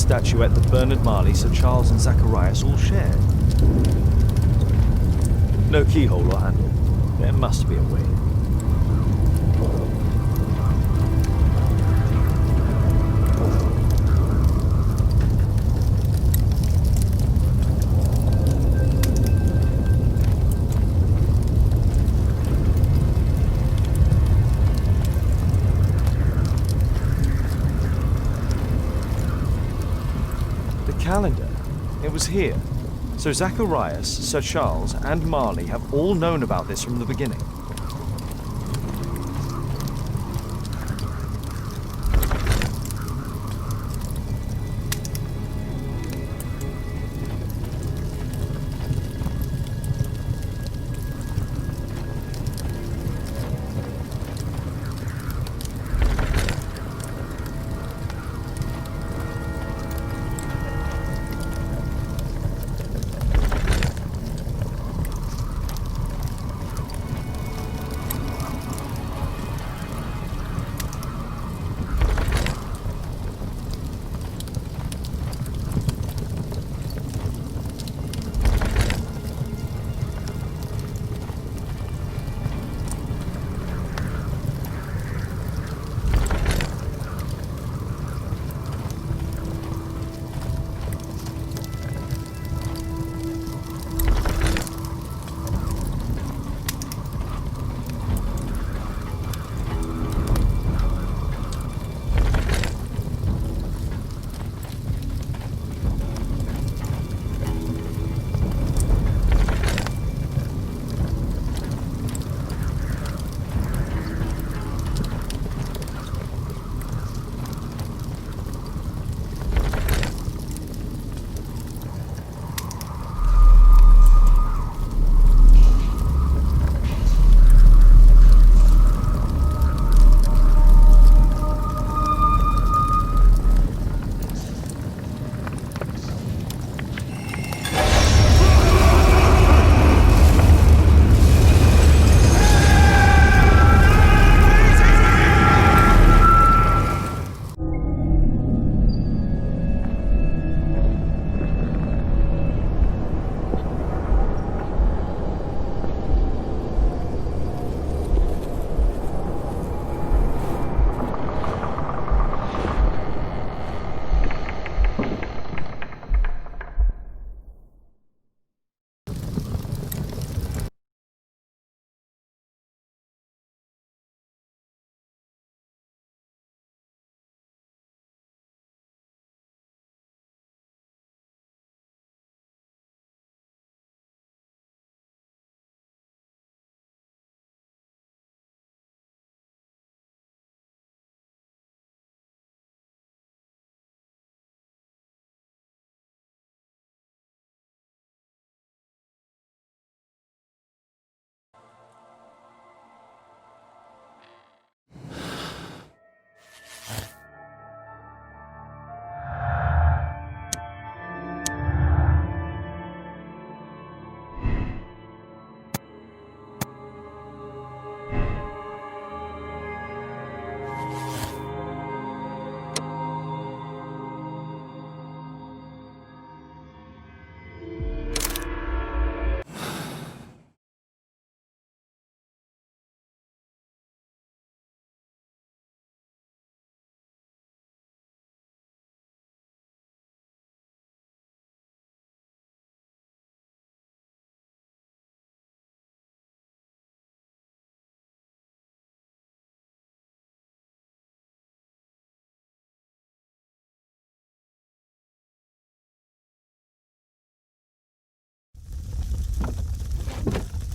Statuette that Bernard Marley, Sir Charles and Zacharias all shared. No keyhole or handle. There must be a way. Calendar. It was here. So Zacharias, Sir Charles, and Marley have all known about this from the beginning.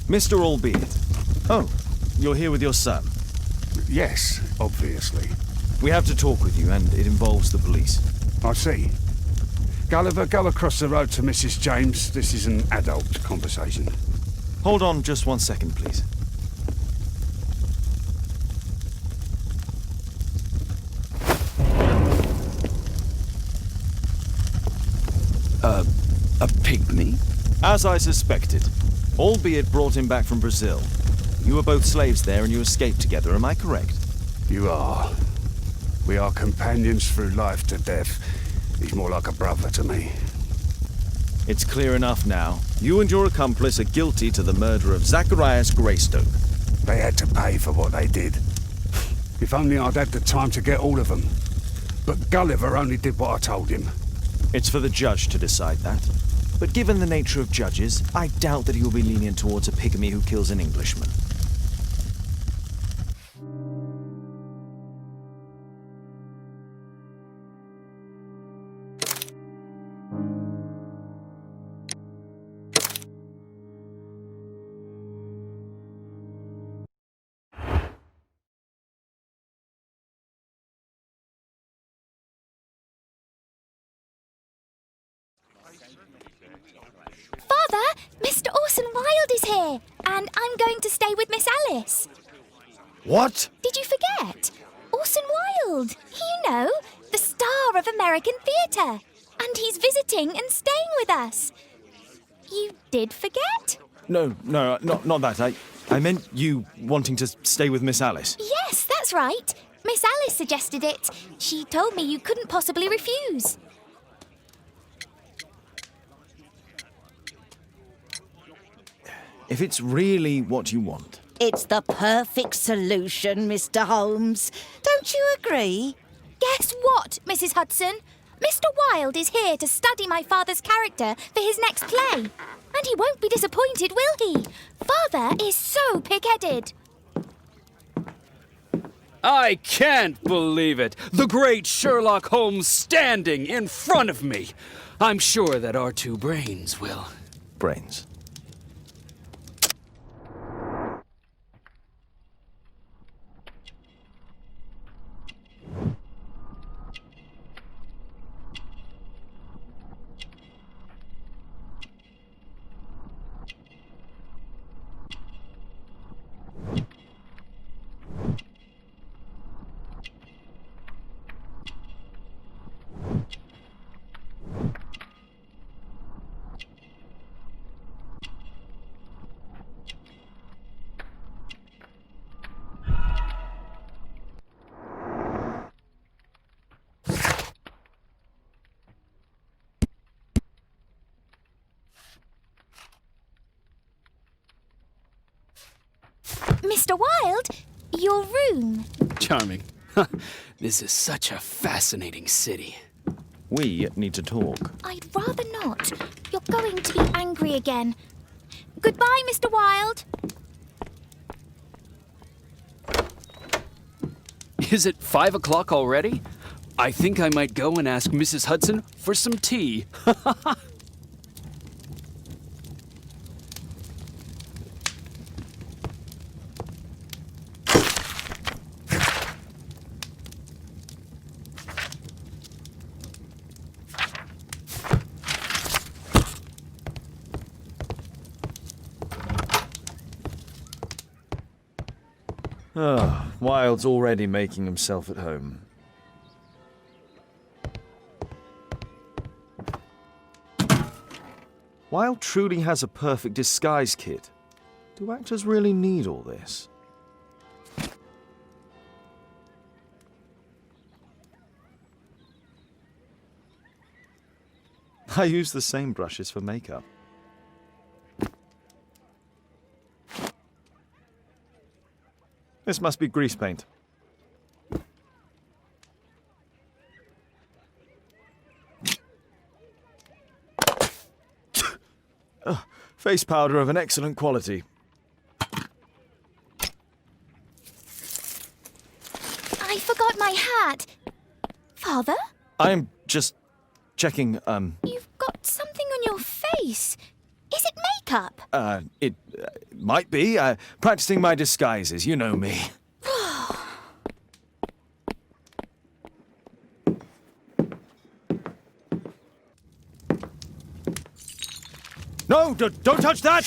Mr. Albeit. Oh, you're here with your son. Yes, obviously. We have to talk with you, and it involves the police. I see. Gulliver, go across the road to Mrs. James. This is an adult conversation. Hold on just 1 second, please. A pygmy? As I suspected. Albeit brought him back from Brazil. You were both slaves there and you escaped together, am I correct? You are. We are companions through life to death. He's more like a brother to me. It's clear enough now. You and your accomplice are guilty to the murder of Zacharias Greystoke. They had to pay for what they did. If only I'd had the time to get all of them. But Gulliver only did what I told him. It's for the judge to decide that. But given the nature of judges, I doubt that he will be lenient towards a pygmy who kills an Englishman. Father, Mr. Orson Wilde is here, and I'm going to stay with Miss Alice. What? Did you forget? Orson Wilde, you know, the star of American theatre. And he's visiting and staying with us. You did forget? No, not that. I meant you wanting to stay with Miss Alice. Yes, that's right. Miss Alice suggested it. She told me you couldn't possibly refuse. If it's really what you want. It's the perfect solution, Mr. Holmes. Don't you agree? Guess what, Mrs. Hudson? Mr. Wilde is here to study my father's character for his next play. And he won't be disappointed, will he? Father is so pig-headed. I can't believe it! The great Sherlock Holmes standing in front of me! I'm sure that our two brains will... Brains. Mr. Wilde, your room. Charming. This is such a fascinating city. We need to talk. I'd rather not. You're going to be angry again. Goodbye, Mr. Wilde. Is it 5 o'clock already? I think I might go and ask Mrs. Hudson for some tea. Wilde's already making himself at home. Wilde truly has a perfect disguise kit. Do actors really need all this? I use the same brushes for makeup. This must be grease paint. Face powder of an excellent quality. I forgot my hat. Father? I am just checking, You've got something on your face. Is it up. It might be. Practicing my disguises, you know me. No, don't touch that!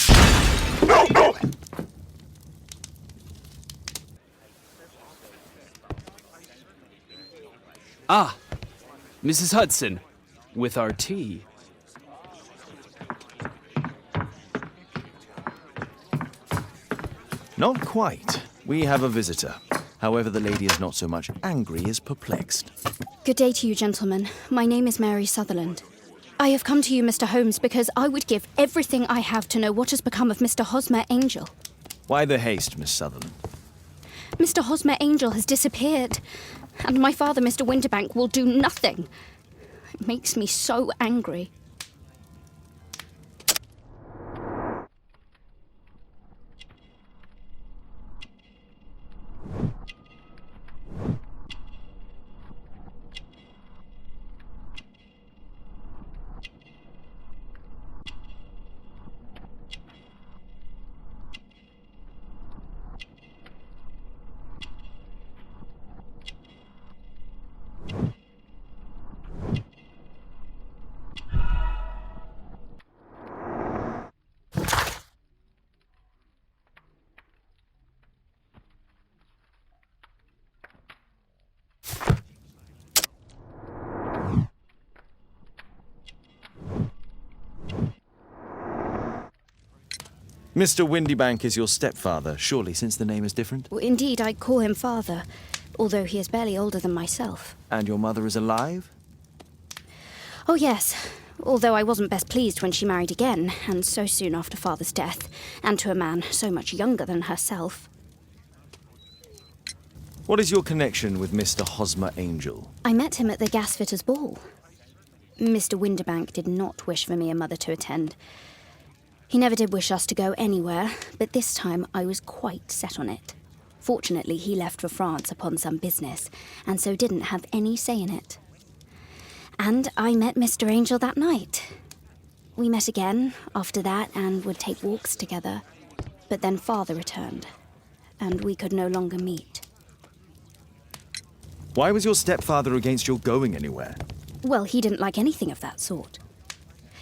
Ah, Mrs. Hudson, with our tea. Not quite. We have a visitor. However, the lady is not so much angry as perplexed. Good day to you, gentlemen. My name is Mary Sutherland. I have come to you, Mr. Holmes, because I would give everything I have to know what has become of Mr. Hosmer Angel. Why the haste, Miss Sutherland? Mr. Hosmer Angel has disappeared, and my father, Mr. Winterbank, will do nothing. It makes me so angry. Mr. Windybank is your stepfather, surely, since the name is different? Well, indeed, I call him father, although he is barely older than myself. And your mother is alive? Oh, yes, although I wasn't best pleased when she married again, and so soon after father's death, and to a man so much younger than herself. What is your connection with Mr. Hosmer Angel? I met him at the gasfitter's ball. Mr. Winterbank did not wish for me and mother to attend. He never did wish us to go anywhere, but this time I was quite set on it. Fortunately, he left for France upon some business, and so didn't have any say in it. And I met Mr. Angel that night. We met again after that and would take walks together. But then father returned, and we could no longer meet. Why was your stepfather against your going anywhere? Well, he didn't like anything of that sort.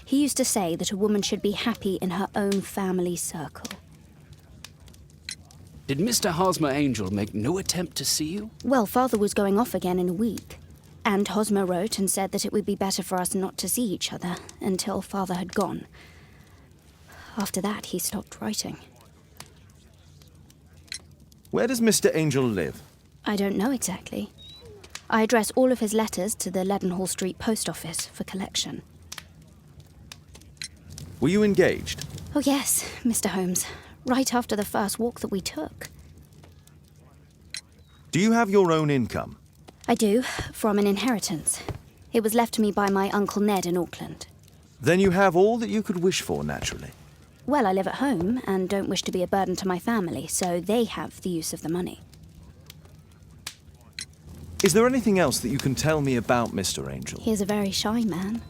He used to say that a woman should be happy in her own family circle. Did Mr. Hosmer Angel make no attempt to see you? Well, father was going off again in a week, and Hosmer wrote and said that it would be better for us not to see each other until father had gone. After that, he stopped writing. Where does Mr. Angel live? I don't know exactly. I address all of his letters to the Leadenhall Street Post Office for collection. Were you engaged? Oh, yes, Mr. Holmes. Right after the first walk that we took. Do you have your own income? I do, from an inheritance. It was left to me by my Uncle Ned in Auckland. Then you have all that you could wish for, naturally. Well, I live at home and don't wish to be a burden to my family, so they have the use of the money. Is there anything else that you can tell me about Mr. Angel? He is a very shy man.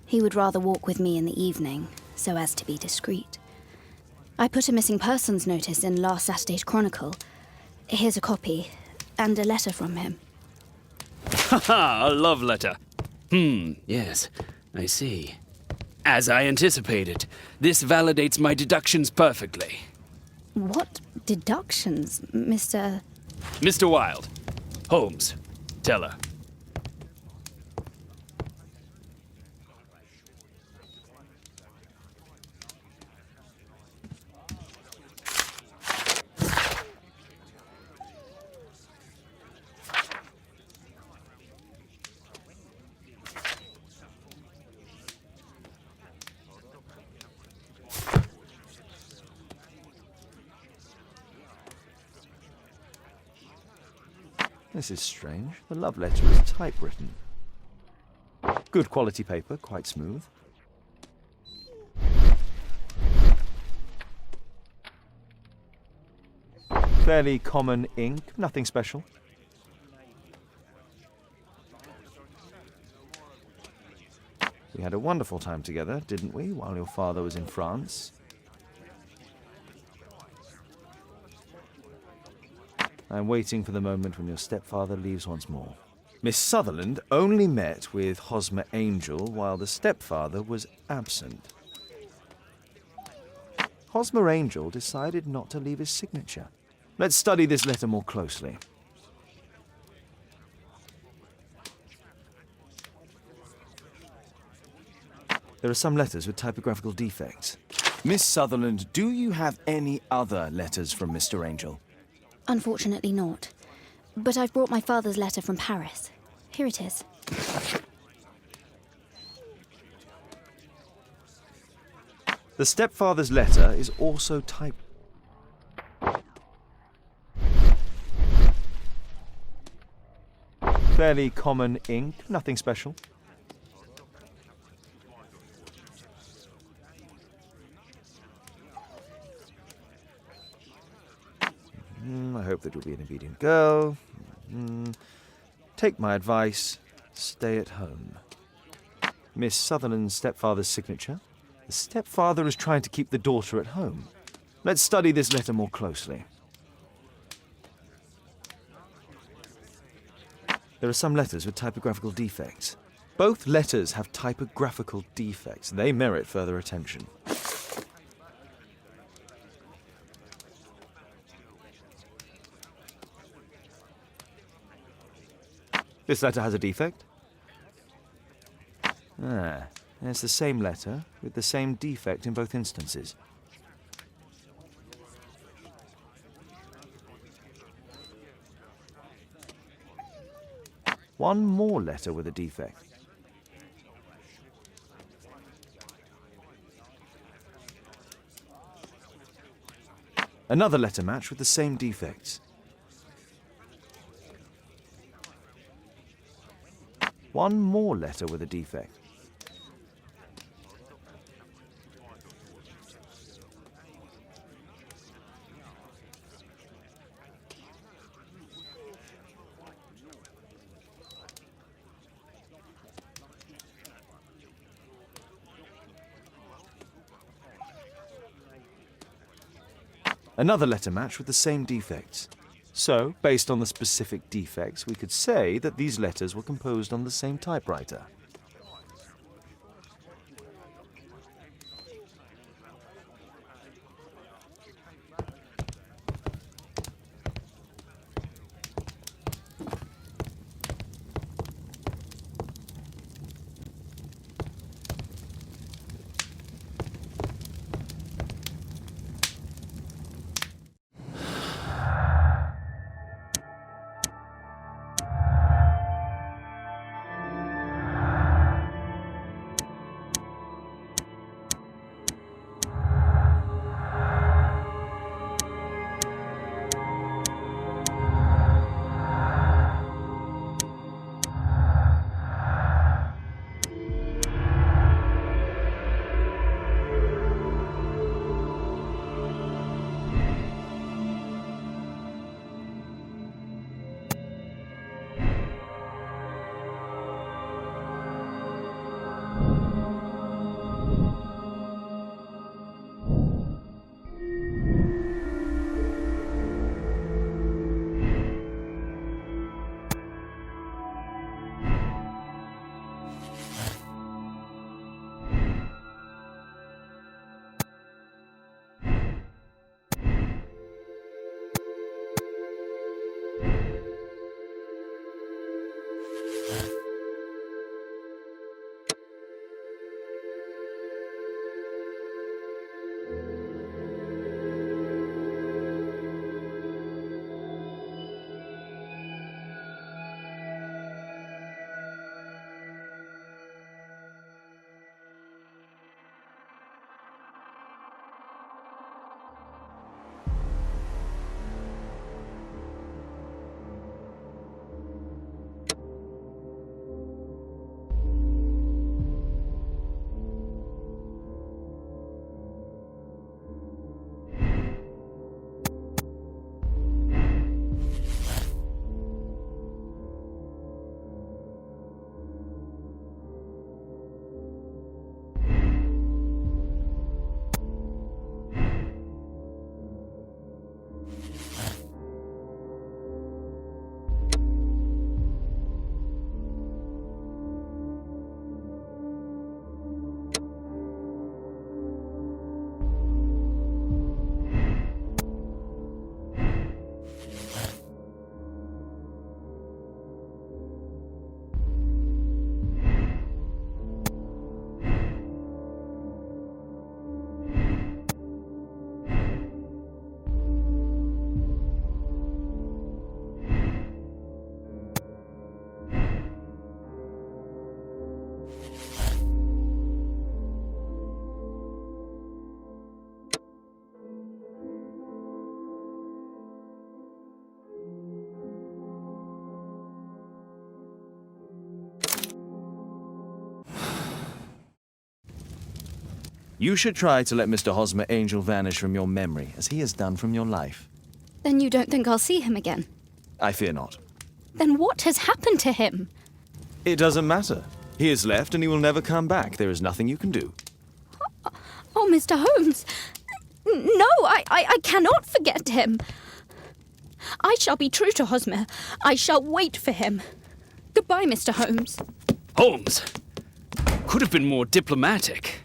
He would rather walk with me in the evening, so as to be discreet. I put a missing persons notice in last Saturday's Chronicle. Here's a copy, and a letter from him. Haha, a love letter. Yes, I see. As I anticipated, this validates my deductions perfectly. What deductions, Mr. Mr. Wilde. Holmes, tell her. This is strange. The love letter is typewritten. Good quality paper, quite smooth. Fairly common ink, nothing special. We had a wonderful time together, didn't we, while your father was in France? I'm waiting for the moment when your stepfather leaves once more. Miss Sutherland only met with Hosmer Angel while the stepfather was absent. Hosmer Angel decided not to leave his signature. Let's study this letter more closely. There are some letters with typographical defects. Miss Sutherland, do you have any other letters from Mr. Angel? Unfortunately not. But I've brought my father's letter from Paris. Here it is. The stepfather's letter is also typed. Fairly common ink, nothing special. I hope that you'll be an obedient girl. Take my advice, stay at home. Miss Sutherland's stepfather's signature. The stepfather is trying to keep the daughter at home. Let's study this letter more closely. There are some letters with typographical defects. Both letters have typographical defects. They merit further attention. This letter has a defect. It's the same letter with the same defect in both instances. One more letter with a defect. Another letter match with the same defects. One more letter with a defect. Another letter match with the same defects. So, based on the specific defects, we could say that these letters were composed on the same typewriter. You should try to let Mr. Hosmer Angel vanish from your memory, as he has done from your life. Then you don't think I'll see him again? I fear not. Then what has happened to him? It doesn't matter. He has left and he will never come back. There is nothing you can do. Oh, Mr. Holmes! No, I cannot forget him. I shall be true to Hosmer. I shall wait for him. Goodbye, Mr. Holmes. Holmes! Could have been more diplomatic.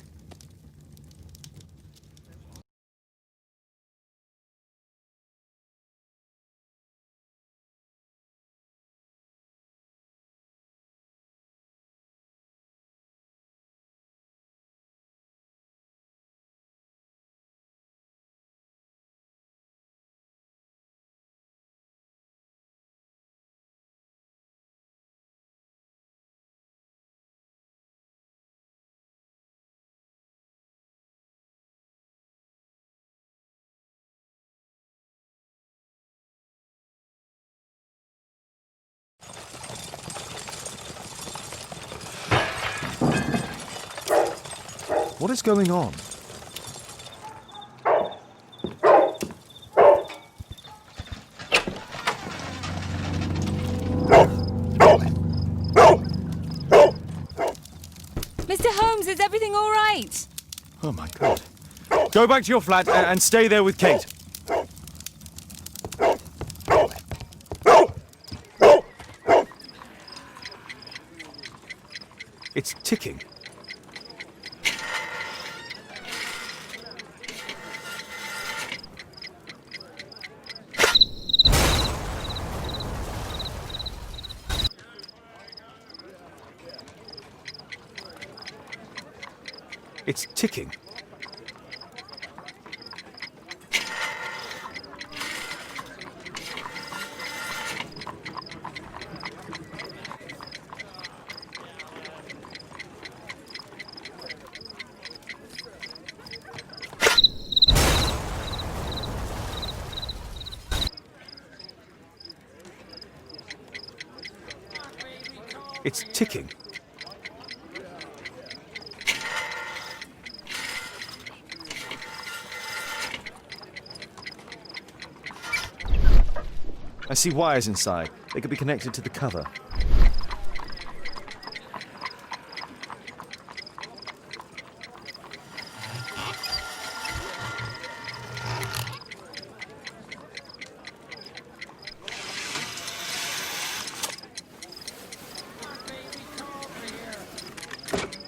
What is going on? Mr. Holmes, is everything all right? Oh my God. Go back to your flat and stay there with Kate. It's ticking. It's ticking. It's ticking. I see wires inside. They could be connected to the cover.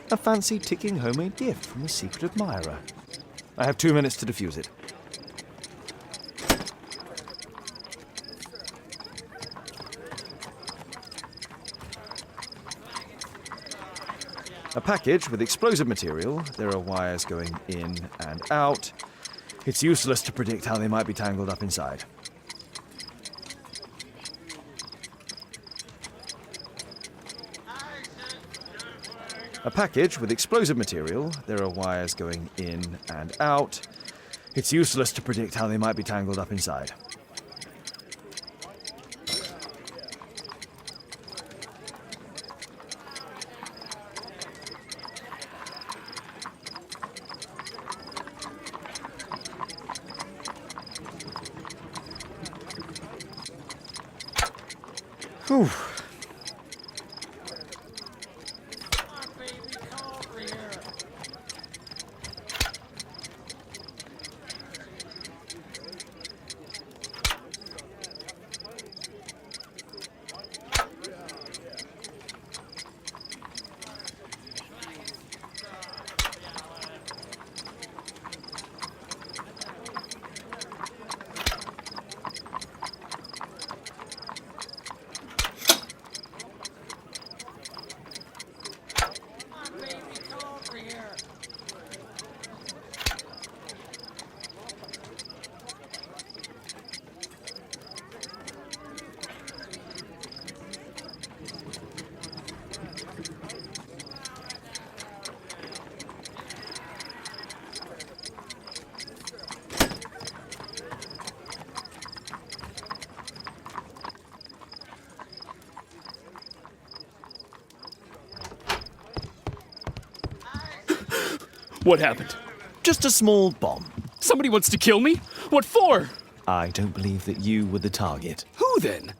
A fancy ticking homemade gift from a secret admirer. I have 2 minutes to defuse it. A package with explosive material. There are wires going in and out. It's useless to predict how they might be tangled up inside. A package with explosive material. There are wires going in and out. It's useless to predict how they might be tangled up inside. Whew. What happened? Just a small bomb. Somebody wants to kill me? What for? I don't believe that you were the target. Who then?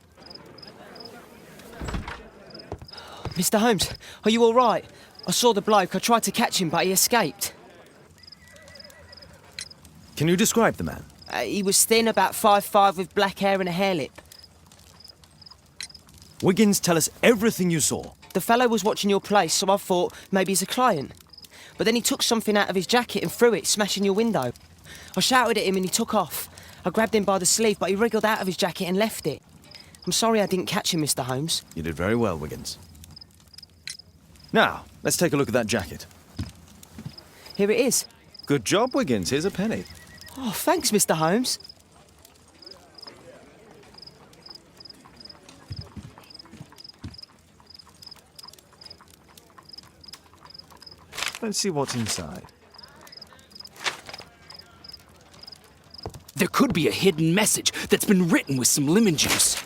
Mr. Holmes, are you all right? I saw the bloke. I tried to catch him, but he escaped. Can you describe the man? He was thin, about 5'5", with black hair and a hair lip. Wiggins, tell us everything you saw. The fellow was watching your place, so I thought maybe he's a client. But then he took something out of his jacket and threw it, smashing your window. I shouted at him and he took off. I grabbed him by the sleeve, but he wriggled out of his jacket and left it. I'm sorry I didn't catch him, Mr. Holmes. You did very well, Wiggins. Now, let's take a look at that jacket. Here it is. Good job, Wiggins. Here's a penny. Oh, thanks, Mr. Holmes. Let's see what's inside. There could be a hidden message that's been written with some lemon juice.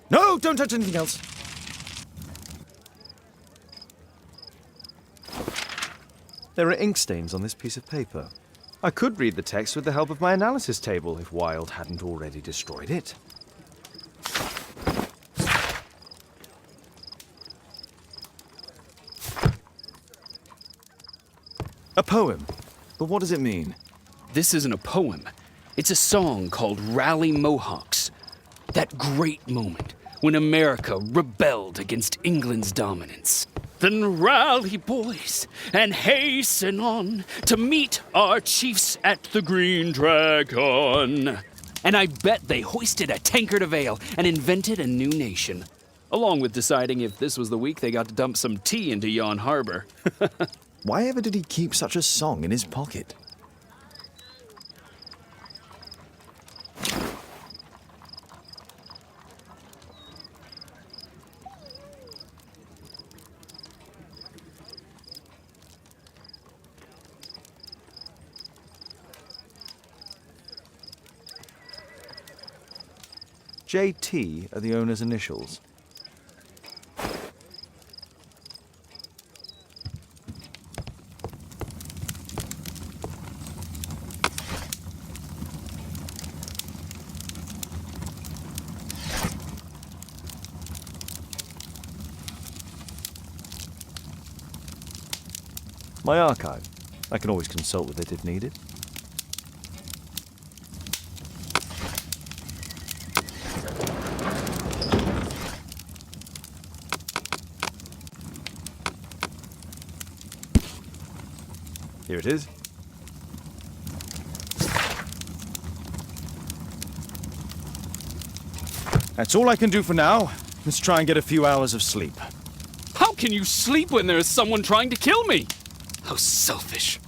No, don't touch anything else. There are ink stains on this piece of paper. I could read the text with the help of my analysis table if Wilde hadn't already destroyed it. A poem. But what does it mean? This isn't a poem. It's a song called Rally Mohawks. That great moment when America rebelled against England's dominance. Then rally, boys, and hasten on to meet our chiefs at the Green Dragon. And I bet they hoisted a tankard of ale and invented a new nation. Along with deciding if this was the week they got to dump some tea into Yon Harbor. Why ever did he keep such a song in his pocket? JT are the owner's initials. My archive. I can always consult with it if needed. Here it is. That's all I can do for now. Let's try and get a few hours of sleep. How can you sleep when there is someone trying to kill me? How selfish.